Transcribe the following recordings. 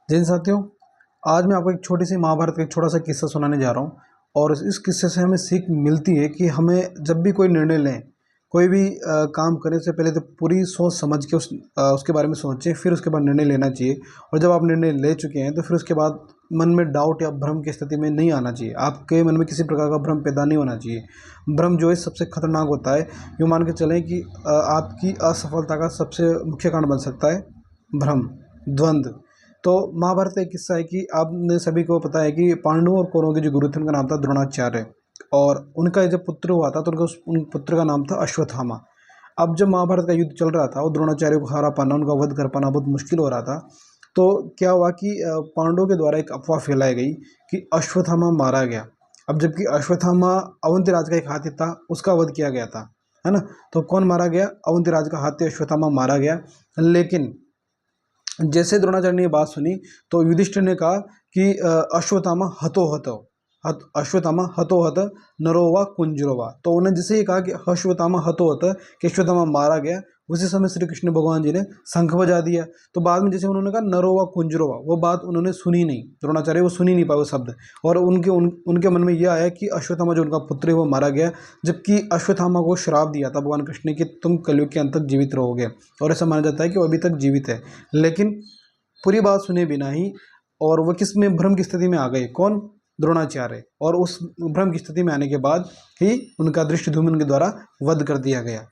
जैन साथियों, आज मैं आपको एक छोटी सी महाभारत का एक छोटा सा किस्सा सुनाने जा रहा हूँ। और इस किस्से से हमें सीख मिलती है कि हमें जब भी कोई निर्णय लें, कोई भी काम करने से पहले तो पूरी सोच समझ के उसके बारे में सोचें, फिर उसके बाद निर्णय लेना चाहिए। और जब आप निर्णय ले चुके हैं तो फिर उसके बाद मन में डाउट या भ्रम की स्थिति में नहीं आना चाहिए। आपके मन में किसी प्रकार का भ्रम पैदा नहीं होना चाहिए। भ्रम जो है सबसे खतरनाक होता है। यूँ मान के चलें कि आपकी असफलता का सबसे मुख्य कारण बन सकता है भ्रम, द्वंद्व। तो महाभारत का एक किस्सा है कि आपने सभी को पता है कि पांडवों और कौरवों के जो गुरु थे उनका नाम था द्रोणाचार्य। और उनका जब पुत्र हुआ था तो उन पुत्र का नाम था अश्वत्थामा। अब जब महाभारत का युद्ध चल रहा था और द्रोणाचार्य को हरा पाना, उनका वध कर पाना बहुत मुश्किल हो रहा था। तो क्या हुआ कि पांडवों के द्वारा एक अफवाह फैलाई गई कि अश्वत्थामा मारा गया। अब जबकि अश्वत्थामा अवंतीराज का एक हाथी था, उसका वध किया गया था, है ना। तो कौन मारा गया? अवंतीराज का हाथी अश्वत्थामा मारा गया। लेकिन जैसे द्रोणाचार्य ने ये बात सुनी तो युधिष्ठिर ने कहा कि अश्वत्थामा हतो हतो अश्वत्थामा हतो हत नरोवा कुंजरोवा। तो उन्होंने जैसे ही कहा कि अश्वत्थामा हतो हत, कि अश्वत्थामा मारा गया, उसी समय श्री कृष्ण भगवान जी ने शंख बजा दिया। तो बाद में जैसे उन्होंने कहा नरोवा कुंजरोवा, वो बात उन्होंने सुनी नहीं, द्रोणाचार्य वो सुनी नहीं पाए वो शब्द। और उनके मन में यह आया कि अश्वत्थामा जो उनका पुत्र है वो मारा गया। जबकि अश्वत्थामा को श्राप दिया था भगवान कृष्ण ने कि तुम कलयुग के अंत तक जीवित रहोगे, और ऐसा माना जाता है कि वो अभी तक जीवित है। लेकिन पूरी बात सुने बिना ही और वो किस में भ्रम की स्थिति में आ गए, कौन? द्रोणाचार्य। और उस भ्रम की स्थिति में आने के बाद ही उनका धृष्टद्युम्न के द्वारा वध कर दिया गया।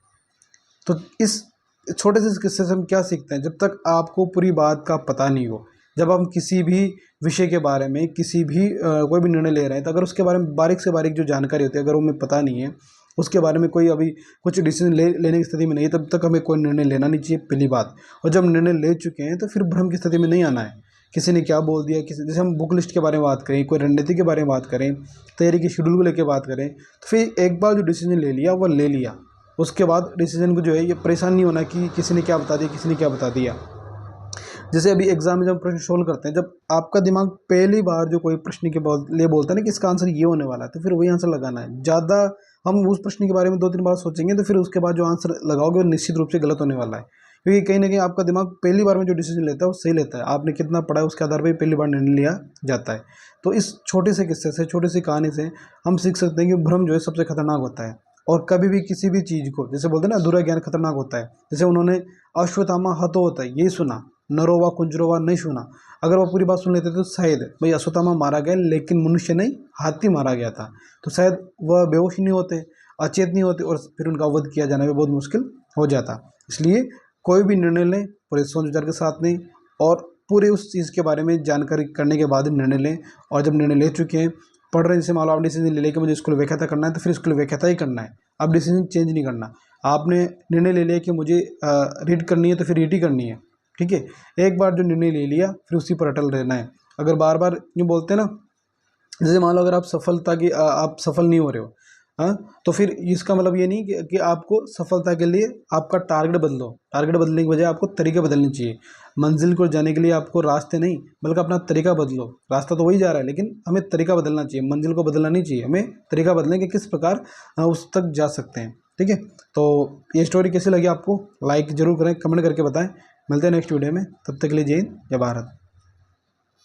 तो इस छोटे से किस्से से हम क्या सीखते हैं? जब तक आपको पूरी बात का पता नहीं हो, जब हम किसी भी विषय के बारे में किसी भी कोई भी निर्णय ले रहे हैं, तो अगर उसके बारे में बारीक से बारीक जो जानकारी होती है अगर वो हमें पता नहीं है, उसके बारे में कोई अभी कुछ डिसीजन लेने की स्थिति में नहीं है, तब तक हमें कोई निर्णय लेना नहीं चाहिए, पहली बात। और जब निर्णय ले चुके हैं तो फिर भ्रम की स्थिति में नहीं आना है। किसी ने क्या बोल दिया, किसी जैसे हम बुक लिस्ट के बारे में बात करें, कोई रणनीति के बारे में बात करें, तैयारी के शेड्यूल को लेकर बात करें, तो फिर एक बार जो डिसीजन ले लिया वो ले लिया। उसके बाद डिसीजन को जो है ये परेशान नहीं होना कि किसी ने क्या बता दिया, किसी ने क्या बता दिया। जैसे अभी एग्जाम में जब प्रश्न सोल्व करते हैं, जब आपका दिमाग पहली बार जो कोई प्रश्न के लिए बोलता है ना कि इसका आंसर ये होने वाला है, तो फिर वही आंसर लगाना है। ज़्यादा हम उस प्रश्न के बारे में 2-3 बार सोचेंगे तो फिर उसके बाद जो आंसर लगाओगे वो निश्चित रूप से गलत होने वाला है। क्योंकि कहीं ना कहीं आपका दिमाग पहली बार में जो डिसीजन लेता है वो सही लेता है। आपने कितना पढ़ा है उसके आधार पर पहली बार निर्णय लिया जाता है। तो इस छोटे से किस्से से, छोटी सी कहानी से हम सीख सकते हैं कि भ्रम जो है सबसे खतरनाक होता है। और कभी भी किसी भी चीज़ को, जैसे बोलते हैं ना, अधूरा ज्ञान खतरनाक होता है। जैसे उन्होंने अश्वत्थामा हतो होता है यही सुना, नरोवा कुंजरोवा नहीं सुना। अगर वो पूरी बात सुन लेते तो शायद भाई अश्वत्थामा मारा गया, लेकिन मनुष्य नहीं, हाथी मारा गया था, तो शायद वह बेहोश नहीं होते, अचेत नहीं होते, और फिर उनका वध किया जाना भी बहुत मुश्किल हो जाता। इसलिए कोई भी निर्णय लें पूरे सोच विचार के साथ लें, और पूरे उस चीज़ के बारे में जानकारी करने के बाद ही निर्णय लें। और जब निर्णय ले चुके हैं, पढ़ रहे हैं, जैसे मान लो आप डिसीजन ले लेके मुझे इसको व्याख्याता करना है, तो फिर इसको व्याख्याता ही करना है। आप डिसीजन चेंज नहीं करना। आपने निर्णय ले लिया कि मुझे रीड करनी है, तो फिर रीड ही करनी है। ठीक है, एक बार जो निर्णय ले लिया फिर उसी पर अटल रहना है। अगर बार बार यूँ बोलते हैं ना, जैसे मान लो अगर आप सफल नहीं हो रहे हो, हाँ, तो फिर इसका मतलब ये नहीं कि आपको सफलता के लिए आपका टारगेट बदलो। टारगेट बदलने की बजाय आपको तरीके बदलने चाहिए। मंजिल को जाने के लिए आपको रास्ते नहीं, बल्कि अपना तरीका बदलो। रास्ता तो वही जा रहा है, लेकिन हमें तरीका बदलना चाहिए, मंजिल को बदलना नहीं चाहिए। हमें तरीका बदलें कि किस प्रकार उस तक जा सकते हैं। ठीक है, तो ये स्टोरी कैसी लगी आपको? लाइक ज़रूर करें, कमेंट करके बताएं। मिलते हैं नेक्स्ट वीडियो में, तब तक के लिए जय हिंद, जय भारत।